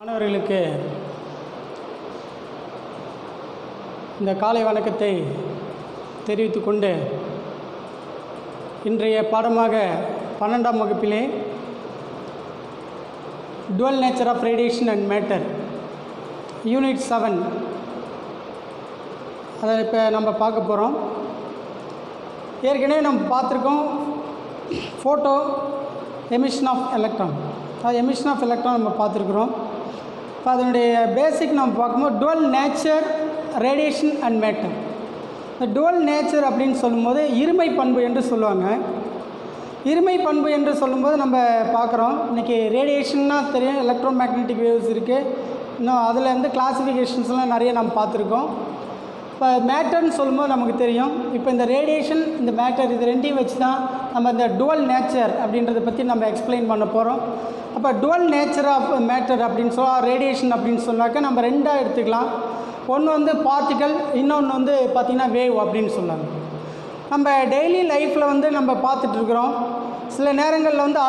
மாணவர்களுக்கு இந்த காலை வணக்கத்தை தெரிவித்துக் கொண்டு இன்றைய பாடமாக 12ஆம் வகுப்பிலே dual nature of radiation and matter unit 7 அதை இப்போ நம்ம பார்க்க போகிறோம். ஏற்கனவே நம்ம பார்த்துருக்கோம் photo emission of electron, emission of electron நம்ம பார்த்துருக்குறோம். இப்போ அதனுடைய பேசிக் நம்ம பார்க்கும்போது dual nature radiation and matter. இந்த டுவல் நேச்சர் அப்படின்னு சொல்லும்போது இருமை பண்பு என்று சொல்லுவாங்க. இருமை பண்பு என்று சொல்லும்போது நம்ம பார்க்குறோம் இன்றைக்கி ரேடியேஷன்னா தெரியும், எலக்ட்ரோ மேக்னெட்டிக் வேவ்ஸ் இருக்குது, இன்னும் அதில் வந்து கிளாஸிஃபிகேஷன்ஸ்லாம் நிறைய நம்ம பார்த்துருக்கோம். இப்போ மேட்டர்னு சொல்லும்போது நமக்கு தெரியும். இப்போ இந்த ரேடியேஷன் இந்த மேட்டர் இது ரெண்டையும் வச்சு தான் நம்ம இந்த டுவல் நேச்சர் அப்படின்றத பற்றி நம்ம எக்ஸ்பிளைன் பண்ண போகிறோம். அப்போ டுவல் நேச்சர் ஆஃப் மேட்டர் அப்படின்னு ரேடியேஷன் அப்படின்னு சொன்னாக்க நம்ம ரெண்டாக எடுத்துக்கலாம். ஒன்று வந்து பார்ட்டிக்கல், இன்னொன்று வந்து பார்த்திங்கன்னா வேவ் அப்படின்னு சொன்னாங்க. நம்ம டெய்லி லைஃப்பில் வந்து நம்ம பார்த்துட்ருக்குறோம். சில நேரங்களில் வந்து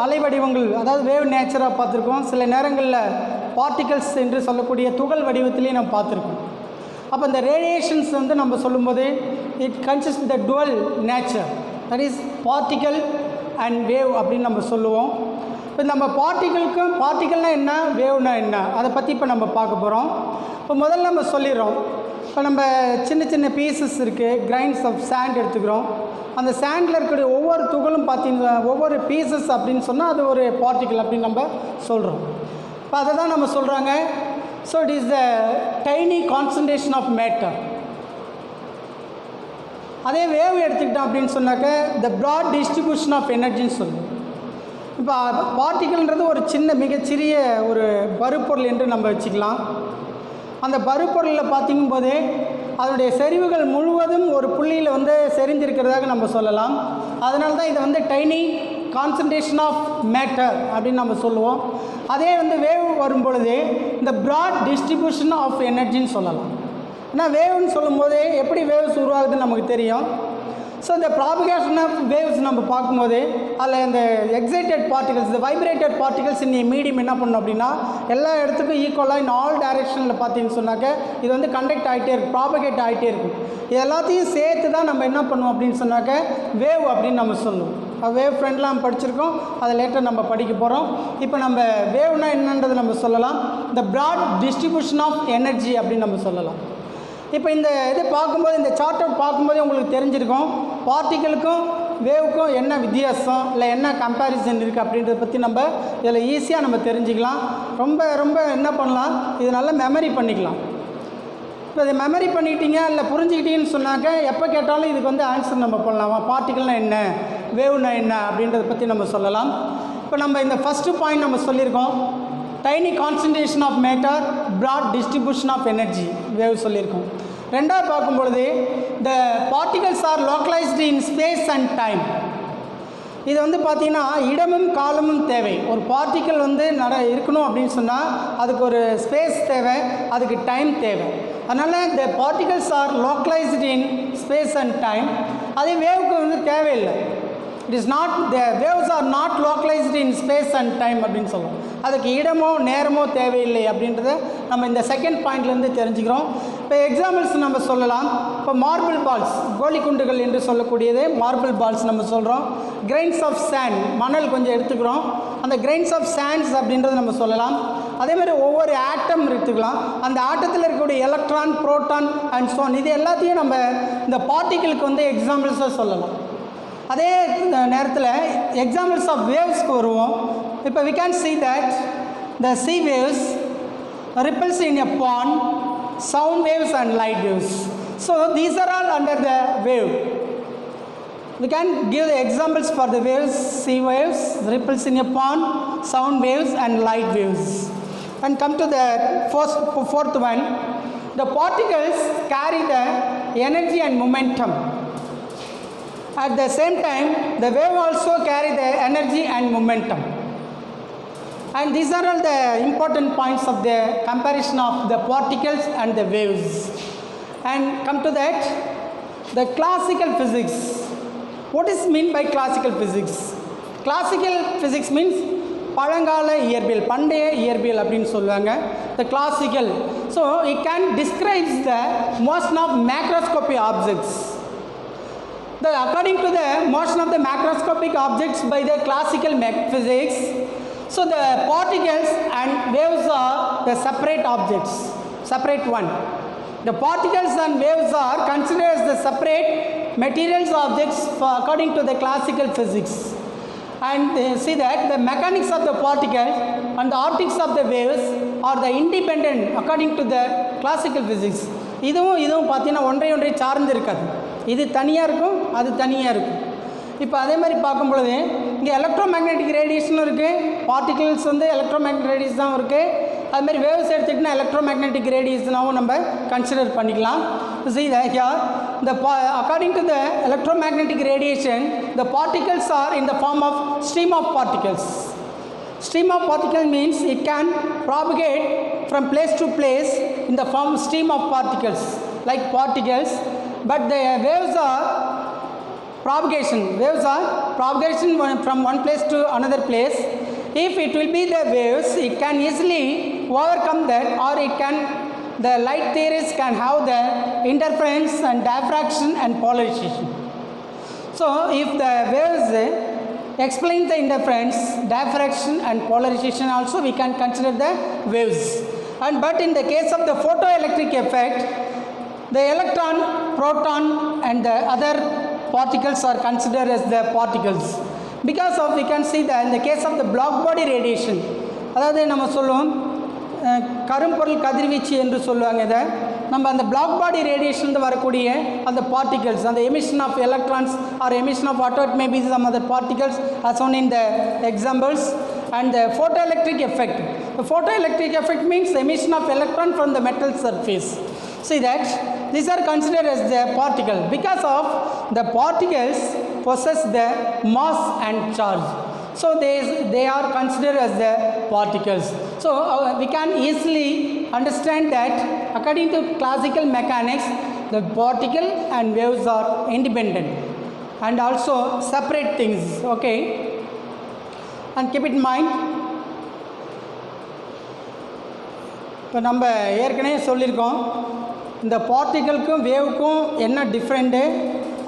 அலை வடிவங்கள், அதாவது வேவ் நேச்சராக பார்த்துருக்கோம். சில நேரங்களில் பார்ட்டிகல்ஸ் என்று சொல்லக்கூடிய துகள் வடிவத்திலையும் நம்ம பார்த்துருக்கோம். அப்போ இந்த ரேடியேஷன்ஸ் வந்து நம்ம சொல்லும்போது it consist the dual nature, that is particle and wave அப்படின்னு நம்ம சொல்லுவோம். இப்போ நம்ம பார்ட்டிக்கல்னால் என்ன, வேவ்னா என்ன, அதை பற்றி இப்போ நம்ம பார்க்க போகிறோம். இப்போ முதல்ல நம்ம சொல்லிடுறோம். இப்போ நம்ம சின்ன சின்ன பீசஸ் இருக்குது, கிரைன்ஸ் ஆஃப் சாண்ட் எடுத்துக்கிறோம். அந்த சாண்டில் இருக்கக்கூடிய ஒவ்வொரு துகளும் பார்த்திங்கன்னா ஒவ்வொரு பீசஸ் அப்படின்னு சொன்னால் அது ஒரு பார்ட்டிக்கல் அப்படின்னு நம்ம சொல்கிறோம். இப்போ அதை தான் நம்ம சொல்கிறாங்க. So it is the tiny concentration of matter. அதே வேவ் எடுத்துக்கிட்டோம் அப்படின்னு சொன்னாக்க த ப்ராட் டிஸ்ட்ரிபியூஷன் ஆஃப் எனர்ஜின்னு சொல்லுவோம். இப்போ பார்ட்டிக்கல்ன்றது ஒரு மிகச்சிறிய ஒரு பருப்பொருள் என்று நம்ம வச்சுக்கலாம். அந்த பருப்பொருளில் பார்த்திங்கும் போதே அதனுடைய செறிவுகள் முழுவதும் ஒரு புள்ளியில் வந்து செறிந்திருக்கிறதாக நம்ம சொல்லலாம். அதனால தான் இதை வந்து டைனி கான்சன்ட்ரேஷன் ஆஃப் மேட்டர் அப்படின்னு நம்ம சொல்லுவோம். அதே வந்து வேவ் வரும்பொழுது இந்த ப்ராட் டிஸ்ட்ரிபியூஷன் ஆஃப் எனர்ஜின்னு சொல்லலாம். ஏன்னா வேவ்னு சொல்லும்போது எப்படி வேவ்ஸ் உருவாகுதுன்னு நமக்கு தெரியும். ஸோ இந்த ப்ராபகேஷன் ஆஃப் வேவ்ஸ் நம்ம பார்க்கும்போது அதில் இந்த எக்ஸைட்டட் பார்ட்டிகல்ஸ், இந்த வைப்ரேட்டட் பார்ட்டிகல்ஸ் இந்த மீடியம் என்ன பண்ணணும் அப்படின்னா எல்லா இடத்துக்கும் ஈக்குவலாக இன் ஆல் டைரெக்ஷனில் பார்த்தீங்கன்னு சொன்னாக்க இது வந்து கண்டக்ட் ஆகிட்டே இருக்கும், ப்ராபகேட் ஆகிட்டே இருக்கும். இது எல்லாத்தையும் சேர்த்து தான் நம்ம என்ன பண்ணுவோம் அப்படின்னு சொன்னாக்க வேவ் அப்படின்னு நம்ம சொல்லுவோம். வேவ் ஃப்ரெண்ட்லாம் நம்ம படிச்சிருக்கோம், அதை லேட்டர் நம்ம படிக்க போகிறோம். இப்போ நம்ம வேவ்னா என்னன்றது நம்ம சொல்லலாம். இந்த ப்ராட் டிஸ்ட்ரிபியூஷன் ஆஃப் எனர்ஜி அப்படின்னு நம்ம சொல்லலாம். இப்போ இந்த இது பார்க்கும்போது, இந்த சார்ட் அவுட் பார்க்கும்போதே உங்களுக்கு தெரிஞ்சிருக்கும் பார்ட்டிகளுக்கும் வேவுக்கும் என்ன வித்தியாசம், இல்லை என்ன கம்பேரிசன் இருக்குது அப்படின்றத பற்றி நம்ம இதில் ஈஸியாக நம்ம தெரிஞ்சுக்கலாம். ரொம்ப என்ன பண்ணலாம், இது நல்லா மெமரி பண்ணிக்கலாம். இப்போ இதை மெமரி பண்ணிட்டீங்க இல்லை புரிஞ்சுக்கிட்டீங்கன்னு சொன்னாக்க எப்போ கேட்டாலும் இதுக்கு வந்து ஆன்சர் நம்ம பண்ணலாமா, பார்ட்டிகல்னால் என்ன, வேவ்னா என்ன அப்படின்றத பற்றி நம்ம சொல்லலாம். இப்போ நம்ம இந்த ஃபஸ்ட்டு பாயிண்ட் நம்ம சொல்லியிருக்கோம், tiny concentration of matter, broad distribution of energy, wave சொல்லியிருக்கோம். ரெண்டாவது பார்க்கும்பொழுது the particles are localised in space and time. இது வந்து பார்த்திங்கன்னா இடமும் காலமும் தேவை. ஒரு பார்ட்டிக்கல் வந்து இருக்கணும் அப்படின்னு சொன்னால் அதுக்கு ஒரு ஸ்பேஸ் தேவை, அதுக்கு டைம் தேவை. அதனால் the particles are localised in space and time. அதே வேவுக்கு வந்து தேவையில்லை. It is not, the waves are not localised in space and time அப்படின்னு சொல்லுவோம். அதுக்கு இடமோ நேரமோ தேவையில்லை அப்படின்றத நம்ம இந்த செகண்ட் பாயிண்ட்லேருந்து தெரிஞ்சுக்கிறோம். இப்போ எக்ஸாம்பிள்ஸ் நம்ம சொல்லலாம். இப்போ மார்பிள் பால்ஸ், கோலிக்குண்டுகள் என்று சொல்லக்கூடியது மார்பிள் பால்ஸ் நம்ம சொல்கிறோம். கிரைன்ஸ் ஆஃப் சாண்ட், மணல் கொஞ்சம் எடுத்துக்கிறோம், அந்த கிரைன்ஸ் ஆஃப் சாண்ட்ஸ் அப்படின்றது நம்ம சொல்லலாம். அதேமாதிரி ஒவ்வொரு ஆட்டம் எடுத்துக்கலாம், அந்த ஆட்டத்தில் இருக்கக்கூடிய எலக்ட்ரான், புரோட்டான் அண்ட் சோன், இது எல்லாத்தையும் நம்ம இந்த பார்ட்டிகளுக்கு வந்து எக்ஸாம்பிள்ஸாக சொல்லலாம். அதே நேரத்தில் எக்ஸாம்பிள்ஸ் ஆஃப் வேவ்ஸ்க்கு வருவோம். இப்போ we can see that the sea waves ripples in a pond, sound waves and light waves. So these are all under the wave. We can give the examples for the waves, sea waves, ripples in a pond, sound waves and light waves. And come to the fourth one, the particles carry the energy and momentum. At the same time, the wave also carry the energy and momentum. And these are all the important points of the comparison of the particles and the waves. And come to that, the classical physics. What is meant by classical physics? Classical physics means பழங்கால இயற்பியல், பண்டைய இயற்பியல் அப்படின்னு சொல்லுவாங்க. The classical. So it can describes the motion of macroscopic objects. According to the motion of the macroscopic objects by the classical physics, so the particles and waves are the separate objects, separate one. The particles and waves are considered as the separate materials objects according to the classical physics. And see that the mechanics of the particles and the optics of the waves are the independent according to the classical physics. இதுவும் பார்த்தீங்கன்னா ஒன்றை சார்ந்து இருக்காது. இது தனியாக இருக்கும், அது தனியாக இருக்கும். இப்போ அதே மாதிரி பார்க்கும் பொழுது இங்கே எலக்ட்ரோ மேக்னெட்டிக் ரேடியேஷனும் இருக்குது, பார்ட்டிகிள்ஸ் வந்து எலக்ட்ரோ மேக்னெட்டிக் ரேடியேஷன் தான் இருக்குது. அதுமாதிரி வேவ்ஸ் எடுத்துக்கிட்டா எலக்ட்ரோ மேக்னெட்டிக் ரேடியேஷனாகவும் நம்ம கன்சிடர் பண்ணிக்கலாம். See that here, according to the electromagnetic radiation, the particles are in the form of stream of particles. Stream of particle means it can propagate from place to place in the form stream of particles, like particles. But the waves are propagation. Waves are propagation from one place to another place. If it will be the waves, it can easily overcome that, or it can, the light theories can have the interference and diffraction and polarization. So if the waves explain the interference, diffraction and polarization also, we can consider the waves. But in the case of the photoelectric effect, the electron, proton and the other particles are considered as the particles. Because of, we can see that in the case of the black body radiation, அதாவது நம்ம சொல்லுவோம் கரும்பொருள் கதிர்வீச்சு என்று சொல்லுவாங்க. இதை நம்ம அந்த பிளாக் பாடி ரேடியேஷன் வரக்கூடிய அந்த பார்ட்டிகல்ஸ், அந்த emission of electrons or emission of what may be some other particles as shown in the examples. And the photoelectric effect. The photoelectric effect means emission of electron from the metal surface. See that these are considered as the particle because of the particles possess the mass and charge. So they are considered as the particles. So we can easily understand that according to classical mechanics, the particle and waves are independent and also separate things. Okay, and keep it in mind. இப்போ நம்ம ஏற்கனவே சொல்லியிருக்கோம் இந்த பார்ட்டிகளுக்கும் வேவுக்கும் என்ன different,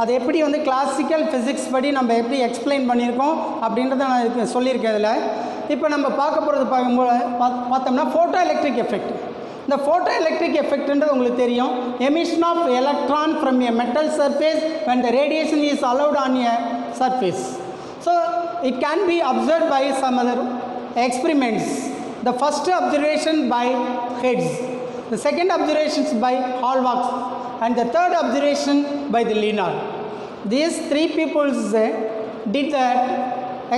அதை எப்படி வந்து classical physics படி நம்ம எப்படி எக்ஸ்பிளைன் பண்ணியிருக்கோம் அப்படின்றத நான் சொல்லியிருக்கேன். இதில் இப்போ நம்ம பார்க்க போகிறது பார்த்தோம்னா ஃபோட்டோ எலக்ட்ரிக் எஃபெக்ட். இந்த ஃபோட்டோ எலக்ட்ரிக் எஃபெக்ட்ன்றது உங்களுக்கு தெரியும், emission of electron from a metal surface when the radiation is allowed on a surface. So it can be observed by some other experiments. The first observation by Hertz, the second observations by Hallwachs, and the third observation by the Lenard. These three people did that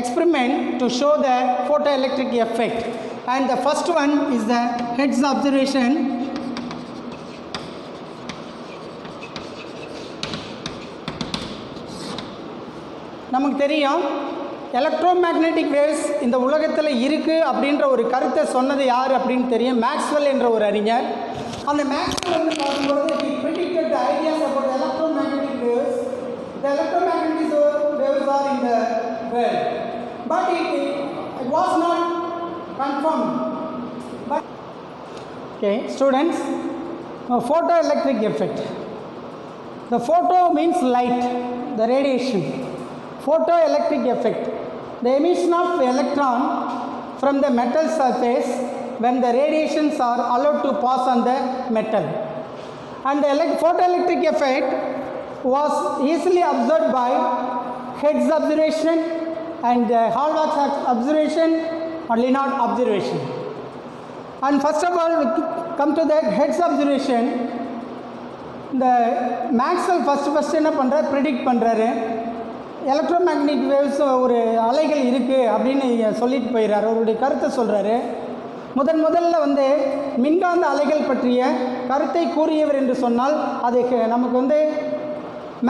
experiment to show the photoelectric effect. And the first one is the Hertz observation. நமக்கு தெரியும் electromagnetic waves இந்த உலகத்தில் இருக்குது அப்படின்ற ஒரு கருத்தை சொன்னது யார் அப்படின்னு தெரியும், மேக்ஸ்வெல் என்ற ஒரு அறிஞர். அந்த மேக்ஸ்வெல் வந்து பார்க்கும்போது he predicted the ideas about the electromagnetic waves. The electromagnetic waves are in the world, but it was not confirmed. But okay, students, photoelectric effect. The photo means light, the radiation. Photoelectric effect, the emission of electron from the metal surface when the radiations are allowed to pass on the metal. And the photoelectric effect was easily observed by Hertz observation and Hallwachs observation or Lenard observation. And first of all, we come to the Hertz observation. The Maxwell first என்ன பண்ணுறாரு, predict பண்ணுறாரு electromagnetic waves ஒரு அலைகள் இருக்குது அப்படின்னு சொல்லிட்டு போயிடுறாரு, அவருடைய கருத்தை சொல்கிறாரு. முதல்ல வந்து மின்காந்த அலைகள் பற்றிய கருத்தை கூறியவர் என்று சொன்னால் அதுக்கு நமக்கு வந்து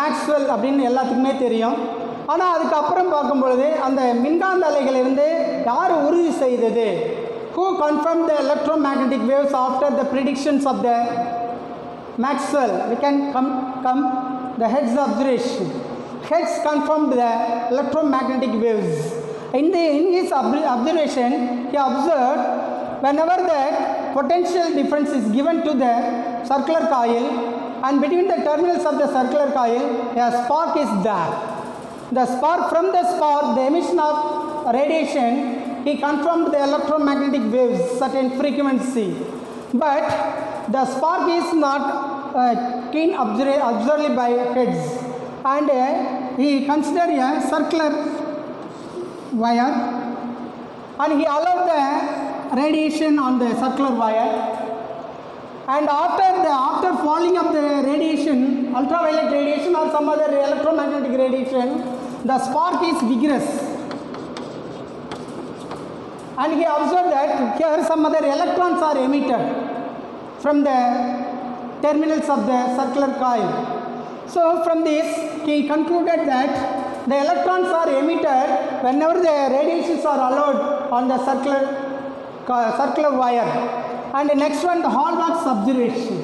மேக்ஸ்வெல் அப்படின்னு எல்லாத்துக்குமே தெரியும். ஆனால் அதுக்கப்புறம் பார்க்கும்பொழுது அந்த மின்காந்த அலைகளிலிருந்து யார் உறுதி செய்தது, who confirmed the electromagnetic waves after the predictions of the Maxwell? We can come the Hertz observation. Hertz confirmed the electromagnetic waves In his observation, he observed whenever the potential difference is given to the circular coil and between the terminals of the circular coil, a spark is there. The spark, from the spark, the emission of radiation, he confirmed the electromagnetic waves certain frequency, but the spark is not keen observed by heads, and he considered a circular wire and he allowed the radiation on the circular wire, and after falling of the radiation, ultraviolet radiation or some other electromagnetic radiation, the spark is vigorous, and he observed that here some other electrons are emitted from the terminals of the circular coil. So from this he concluded that the electrons are emitted whenever the radiations are allowed on the circular wire. And the next one, the Hallbach's observation.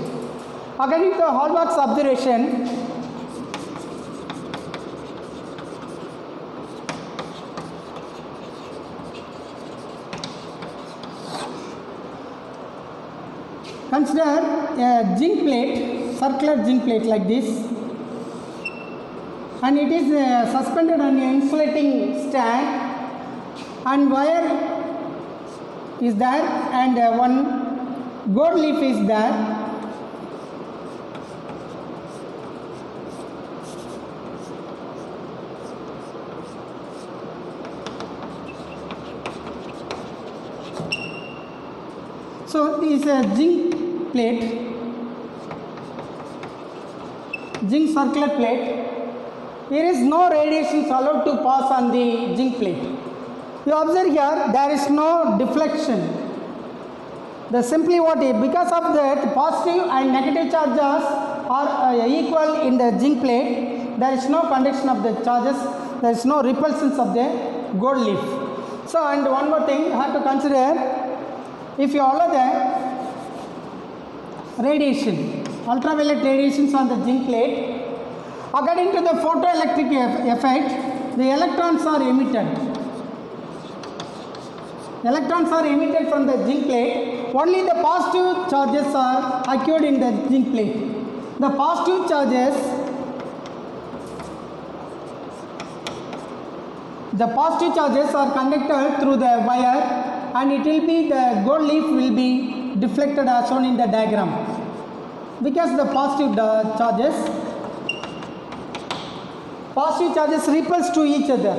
According to Hallbach's observation, consider a zinc plate, circular zinc plate like this, and it is suspended on an insulating stand, and wire is there, and one gold leaf is there. So this is a zinc plate, zinc circular plate. There is no radiations allowed to pass on the zinc plate. You observe here there is no deflection. The simply what is, because of that positive and negative charges are equal in the zinc plate, there is no conduction of the charges, there is no repulsions of the gold leaf. So, and one more thing you have to consider, if you allow the radiation, ultraviolet radiations on the zinc plate, according to the photoelectric effect, the electrons are emitted. Electrons are emitted from the zinc plate. Only the positive charges are occurred in the zinc plate. The positive charges are conducted through the wire, and it will be, the gold leaf will be deflected as shown in the diagram, because the positive charges repulse to each other.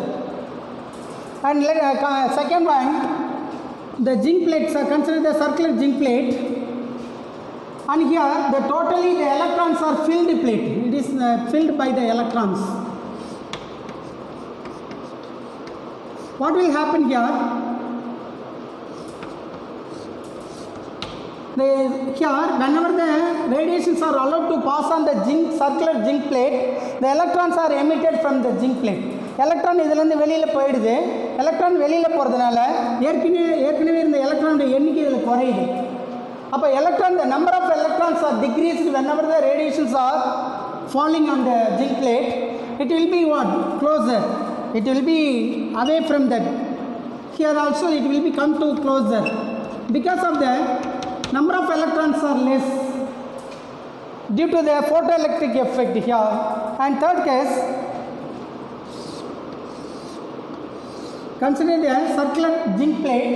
And second one, the zinc plates are considered the circular zinc plate, and here the totally the electrons are filled plate. It is filled by the electrons. What will happen here? Here, whenever the radiations are allowed to pass on the circular zinc plate, the electrons are emitted from the zinc plate. Electron இதிலேருந்து வெளியில் போயிடுது. Electron வெளியில் போகிறதுனால ஏற்கனவே இருந்த எலக்ட்ரானுடைய எண்ணிக்கை இதில் குறையுது. அப்போ electron, the number of electrons are decreased whenever the radiations are falling on the zinc plate. It will be what? Closer. It will be away from that. Here also it will be come to closer. Because of the number of electrons are less due to the photoelectric effect here. And third case, consider the circular zinc plate.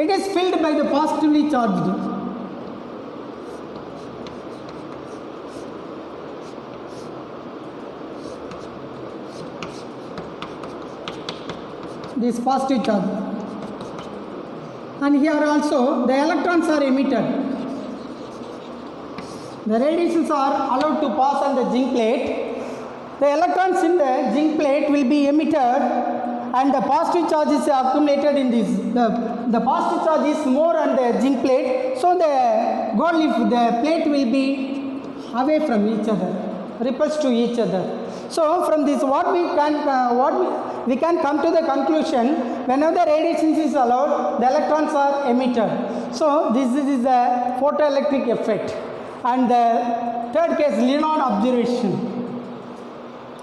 It is filled by the positively charged. This positive charge. And here also the electrons are emitted. The radiations are allowed to pass on the zinc plate. The electrons in the zinc plate will be emitted, and the positive charge is accumulated in this. The positive charge is more on the zinc plate, so the gold leaf, the plate will be away from each other, repulsed to each other. So from this what we can come to the conclusion, whenever the radiation is allowed, the electrons are emitted. So this is the photoelectric effect. And the third case, Leonard observation.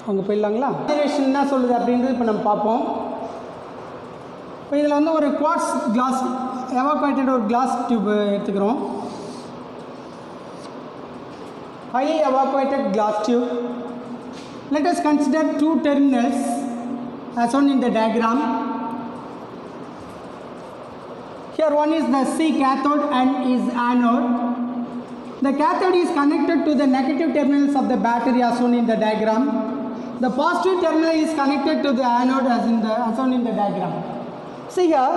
அங்கே போயிடலாங்களா? Observation என்ன சொல்லுது அப்படின்றது இப்போ நம்ம பார்ப்போம். இப்போ இதில் வந்து ஒரு குவார்ட்ஸ் கிளாஸ் எவாக்குவேட்டட் ஒரு கிளாஸ் டியூப் எடுத்துக்கிறோம். highly evacuated glass tube. Let us consider two terminals as shown in the diagram. Here one is the C cathode and is anode. The cathode is connected to the negative terminals of the battery as shown in the diagram. The positive terminal is connected to the anode as shown in the diagram. See here,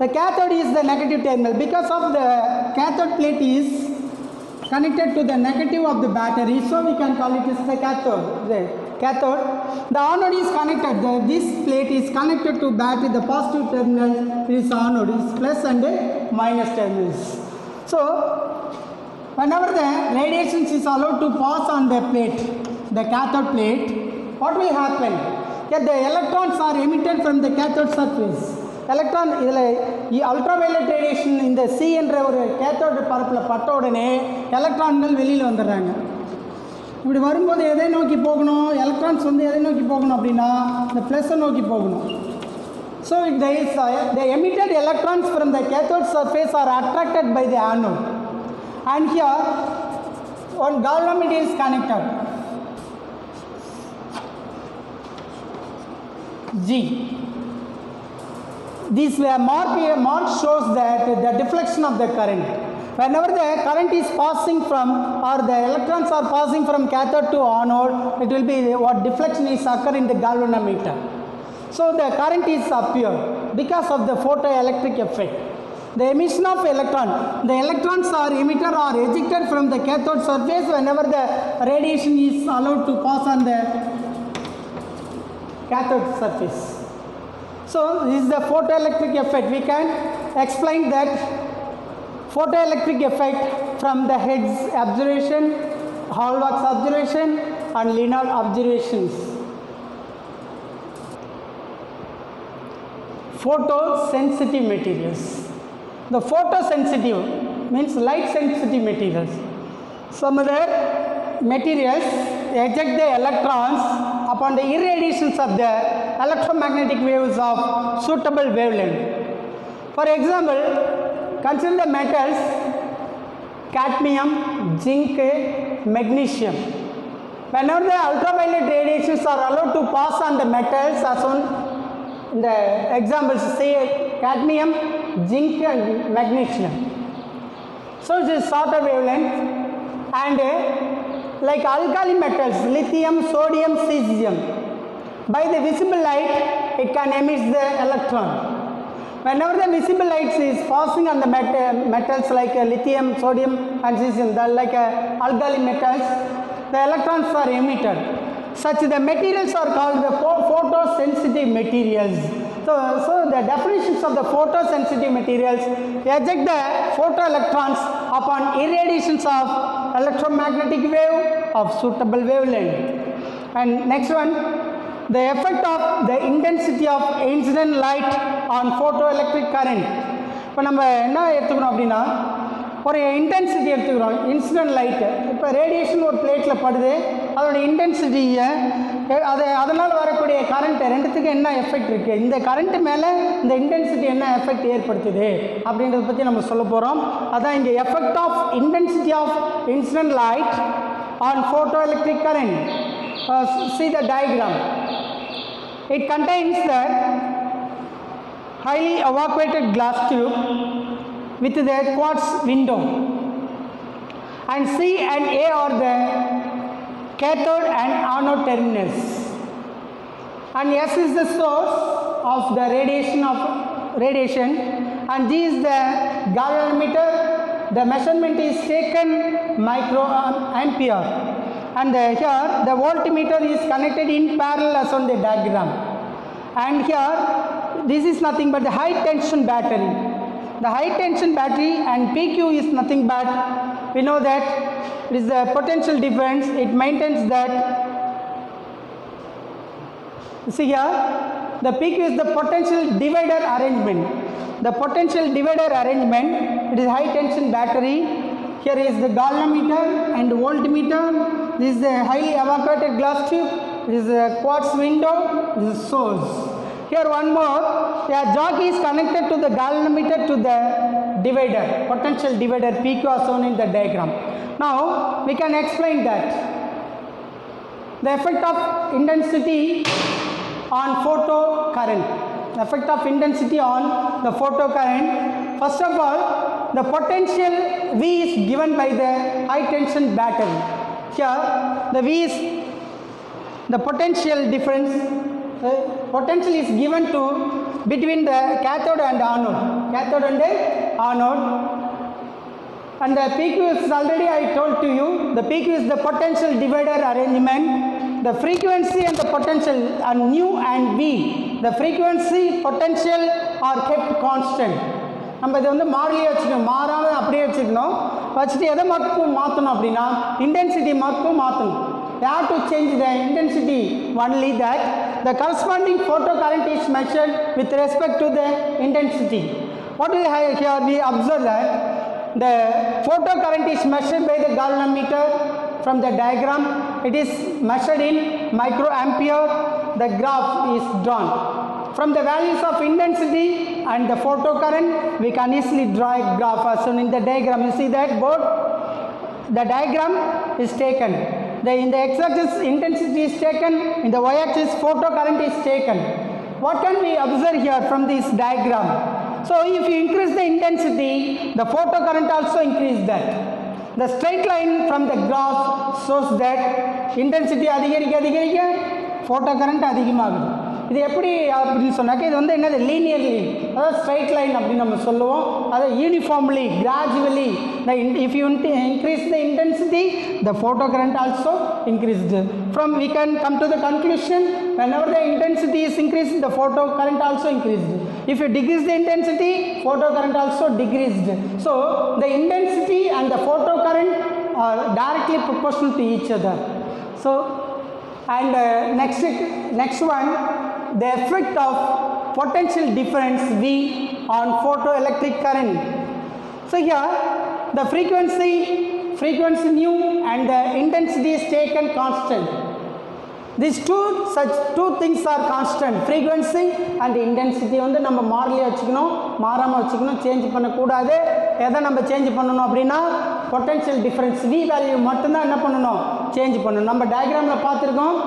the cathode is the negative terminal. Because of the cathode plate is connected to the negative of the battery, so we can call it as the cathode. The anode is connected. This plate is connected to battery. The positive terminal is anode, is plus and minus terminals. So whenever the radiation is allowed to pass on the plate, the cathode plate, what will happen? Here the electrons are emitted from the cathode surface. Electron இதில் ultraviolet radiation இந்த C என்ற ஒரு cathode பரப்பில் பட்ட உடனே எலக்ட்ரான்கள் வெளியில் வந்துடுறாங்க. இப்படி வரும்போது எதை நோக்கி போகணும்? எலக்ட்ரான்ஸ் வந்து எதை நோக்கி போகணும் அப்படின்னா இந்த ப்ளஸ்ஸை நோக்கி போகணும். So the emitted electrons from the cathode surface are attracted by the anode, and here one galvanometer is connected, G. This mark shows that the deflection of the current. Whenever the current is passing from, or the electrons are passing from cathode to anode, it will be what deflection is occur in the galvanometer. So the current is appeared because of the photoelectric effect. The emission of the electrons are emitted or ejected from the cathode surface whenever the radiation is allowed to pass on the cathode surface. So this is the photoelectric effect. We can explain that photoelectric effect from the Hertz observation, Hallmark observation and Lenard observations. Photosensitive materials. The photosensitive means light sensitive materials. Some other materials eject the electrons upon the irradiations of the electromagnetic waves of suitable wavelength. For example, consider the metals cadmium, zinc, magnesium. Whenever the ultraviolet radiations are allowed to pass on the metals as on in the examples, say cadmium, zinc and magnesium. So it is shorter wavelength, and like alkali metals, lithium, sodium, cesium, by the visible light it can emit the electron. Whenever the visible light is passing on the metals like lithium, sodium and cesium, like alkali metals, the electrons are emitted. Such the materials are called the photosensitive materials. So the definitions of the photosensitive materials eject the photoelectrons upon irradiations of electromagnetic wave of suitable wavelength. And next one, the effect of the intensity of incident light on photoelectric current. இப்போ நம்ம என்ன எடுத்துக்கிறோம் அப்படின்னா, ஒரு intensity எடுத்துக்கிறோம், incident light. இப்போ radiation ஒரு பிளேட்டில் படுது, அதோடய இன்டென்சிட்டியை அதனால் வரக்கூடிய கரண்ட்டு ரெண்டுத்துக்கு என்ன எஃபெக்ட் இருக்குது, இந்த கரண்ட்டு மேலே இந்த இன்டென்சிட்டி என்ன எஃபெக்ட் ஏற்படுத்துது அப்படின்றத பற்றி நம்ம சொல்ல போகிறோம். அதான் இங்கே effect of intensity of incident light on photoelectric current. See the diagram. It contains that highly evacuated glass tube with the quartz window, and C and A are the cathode and anode terminals, and S is the source of the radiation, and G is the galvanometer. The measurement is taken microampere, and here the voltmeter is connected in parallel as on the diagram. And here this is nothing but the high tension battery. The high tension battery and PQ is nothing but, we know that it is the potential difference. It maintains that, see here, the PQ is the potential divider arrangement. The potential divider arrangement, it is high tension battery. Here is the galvanometer and voltmeter. This is the highly evacuated glass tube. This is a quartz window. This is source. Here one more, a jockey is connected to the galvanometer to the divider, potential divider PQ as shown in the diagram. Now we can explain that. The effect of intensity on photo current. The effect of intensity on the photo current. First of all, the potential V is given by the high tension battery. Here the V is the potential difference. Potential is given to between the cathode and anode. Cathode and anode. And the PQ is already I told to you. The PQ is the potential divider arrangement. The frequency and the potential are nu and V. The frequency, potential are kept constant. நம்ம இதை வந்து மாறிலியே வச்சுக்கணும், மாறாமல் அப்படியே வச்சுக்கணும். வச்சுட்டு எதை மட்டும் மாற்றணும் அப்படின்னா இன்டென்சிட்டி மட்டும் மாற்றணும். They have to change the intensity only that the corresponding photocurrent is measured with respect to the intensity. What we have here, we observe that the photocurrent is measured by the galvanometer. From the diagram, it is measured in microampere. The graph is drawn. From the values of intensity and the photocurrent, we can easily draw a graph as shown in the diagram. You see that both the diagram is taken. In the x-axis intensity is taken, in the y-axis photocurrent is taken. What can we observe here from this diagram? So if you increase the intensity, the photocurrent also increase that. The straight line from the graph shows that intensity அதிகரிக்க photocurrent அதிகமாகுது. இது எப்படி அப்படின்னு சொன்னாக்க இது வந்து என்னது linearly, அதாவது ஸ்ட்ரைட் லைன் அப்படின்னு நம்ம சொல்லுவோம். அதை uniformly gradually if you increase the intensity, the photocurrent also increased. From we can come to the conclusion, whenever the intensity is increased, the photocurrent also increased. If you decrease the intensity, photocurrent also decreased. So the intensity and the photocurrent are directly proportional to each other. So and next one, the effect of potential difference V on photoelectric current. So here the frequency nu and the intensity is taken constant. These two things are constant, frequency and intensity. வந்து நம்ம மாறலியே வச்சுக்கணும், மாறாமல் வச்சுக்கணும், change பண்ணக்கூடாது. எதை நம்ம change பண்ணணும் அப்படின்னா பொட்டென்ஷியல் டிஃப்ரென்ஸ் V வேல்யூ மட்டும்தான் என்ன பண்ணணும், சேஞ்ச் பண்ணணும். நம்ம டயக்ராமில் பார்த்துருக்கோம்,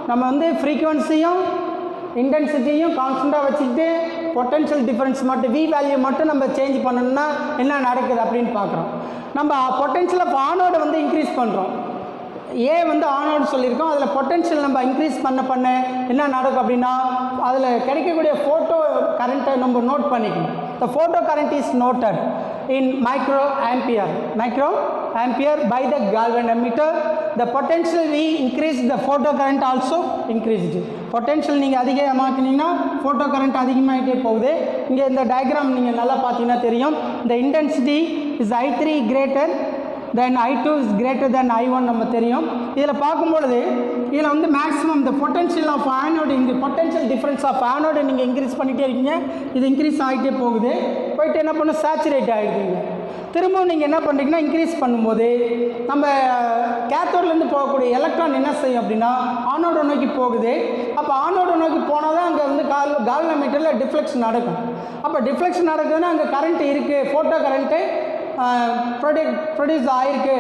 நம்ம வந்து ஃப்ரீக்குவன்சியும் இன்டென்சிட்டியும் கான்ஸ்டண்ட்டாக வச்சுக்கிட்டு பொட்டென்ஷியல் டிஃப்ரென்ஸ் மட்டும் V வேல்யூ மட்டும் நம்ம சேஞ்ச் பண்ணணும்னா என்ன நடக்குது அப்படின்னு பார்க்குறோம். நம்ம பொட்டென்ஷியல் ஆஃப் ஆனோட வந்து இன்க்ரீஸ் பண்ணுறோம். ஏ வந்து ஆனோடு சொல்லியிருக்கோம், அதில் பொட்டென்ஷியல் நம்ம இன்க்ரீஸ் பண்ண என்ன நடக்கும் அப்படின்னா அதில் கிடைக்கக்கூடிய ஃபோட்டோ கரண்ட்டை நம்ம நோட் பண்ணிக்கணும். The photo current is noted in microampere by the galvanometer. The potential we increase, the photo current also increased. Potential நீங்கள் அதிகமாக்கினீங்கன்னா photo current அதிகமாகிட்டே போகுது. இங்கே இந்த டயக்ராம் நீங்கள் நல்லா பார்த்தீங்கன்னா தெரியும். The intensity is I3 greater then I2 is greater than I1 நம்ம தெரியும். இதில் பார்க்கும்பொழுது இதில் வந்து மேக்ஸிமம் இந்த பொட்டென்ஷியல் ஆஃப் ஆனோடு, இங்கே பொட்டென்ஷியல் டிஃப்ரென்ஸ் ஆஃப் ஆனோடு நீங்கள் இன்க்ரீஸ் பண்ணிகிட்டே இருக்கீங்க, இது இன்க்ரீஸ் ஆகிட்டே போகுது. போயிட்டு என்ன பண்ணும், சேச்சுரேட் ஆகிடுதுங்க. திரும்பவும் நீங்கள் என்ன பண்ணுறீங்கன்னா இன்க்ரீஸ் பண்ணும்போது நம்ம கேத்தோட்லேருந்து போகக்கூடிய எலக்ட்ரான் என்ன செய்யும் அப்படின்னா ஆனோட நோக்கி போகுது. அப்போ ஆனோட நோக்கி போனால் தான் அங்கே வந்து கால்வனோமீட்டரில் டிஃப்ளெக்ஷன் நடக்கும். அப்போ டிஃப்ளெக்ஷன் நடக்குதுன்னா அங்கே கரண்ட் இருக்குது, ஃபோட்டோ கரண்ட்டு ப்ரொடியூஸ் ஆகிருக்கு,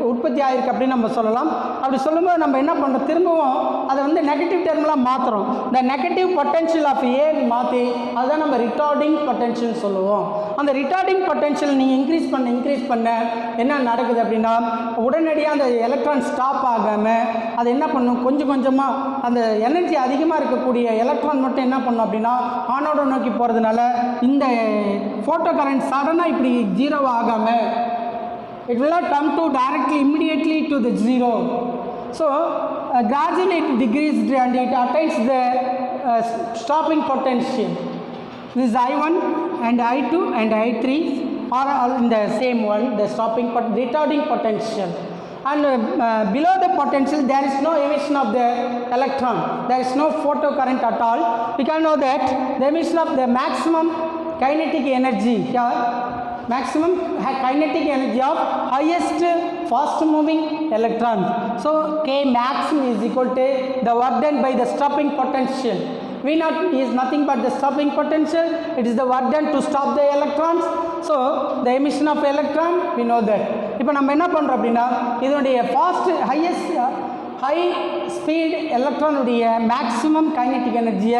உற்பத்தி ஆகிருக்கு அப்படின்னு நம்ம சொல்லலாம். அப்படி சொல்லும்போது நம்ம என்ன பண்ணுறோம், திரும்பவும் அதை வந்து நெகட்டிவ் டெர்ம்லாம் மாற்றுறோம். இந்த நெகட்டிவ் பொட்டென்ஷியல் ஆஃப் ஏன்னு மாற்றி அதுதான் நம்ம ரிட்டார்டிங் பொட்டென்ஷியல் சொல்லுவோம். அந்த ரிட்டார்டிங் பொட்டென்ஷியல் நீங்கள் இன்க்ரீஸ் பண்ண என்ன நடக்குது அப்படின்னா உடனடியாக அந்த எலக்ட்ரான் ஸ்டாப் ஆகாமல் அது என்ன பண்ணும், கொஞ்சம் கொஞ்சமாக அந்த எனர்ஜி அதிகமாக இருக்கக்கூடிய எலக்ட்ரான் மட்டும் என்ன பண்ணும் அப்படின்னா ஆனோட நோக்கி போகிறதுனால இந்த ஃபோட்டோ கரண்ட் சடனாக இப்படி ஜீரோவாக ஆகாமல் it will not come to directly immediately to the zero. So gradually it decreased and it attains the stopping potential. This I1 and I2 and I3 are all in the same one, the stopping retarding potential. And below the potential there is no emission of the electron, there is no photocurrent at all. We can know that the emission of the maximum kinetic energy here, maximum kinetic energy of highest fast moving electron. So K max is equal to the work done by the stopping potential. V naught is nothing but the stopping potential. It is the work done to stop the electrons. So the emission of electron, we know that. இப்போ நம்ம என்ன பண்ணுறோம் அப்படின்னா இதனுடைய high speed electron-உடைய maximum kinetic energy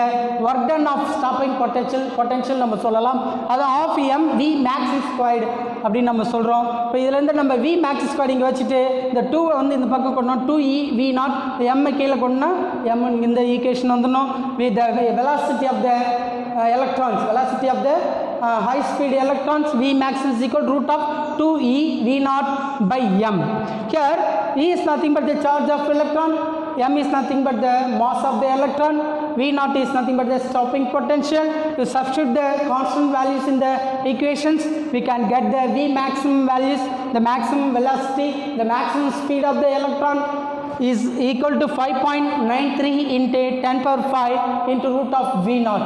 work done of stopping potential நம்ம சொல்லலாம். அது half m v max squared அப்படின்னு நம்ம சொல்கிறோம். இப்போ இதிலேருந்து நம்ம v max squared இங்கே வச்சுட்டு இந்த 2 வந்து இந்த பக்கம் கொண்டோம் 2e v naught m கீழே கொண்டோம்னா m இந்த ஈக்குவேஷன் வந்துடணும். with the velocity of the electrons, velocity of the high speed electrons, v max is equal to root of 2e v naught by m. Here E is nothing but the charge of electron, m is nothing but the mass of the electron, v naught is nothing but the stopping potential. To substitute the constant values in the equations, we can get the v maximum values, the maximum velocity, the maximum speed of the electron is equal to 5.93 into 10 power 5 into root of v naught.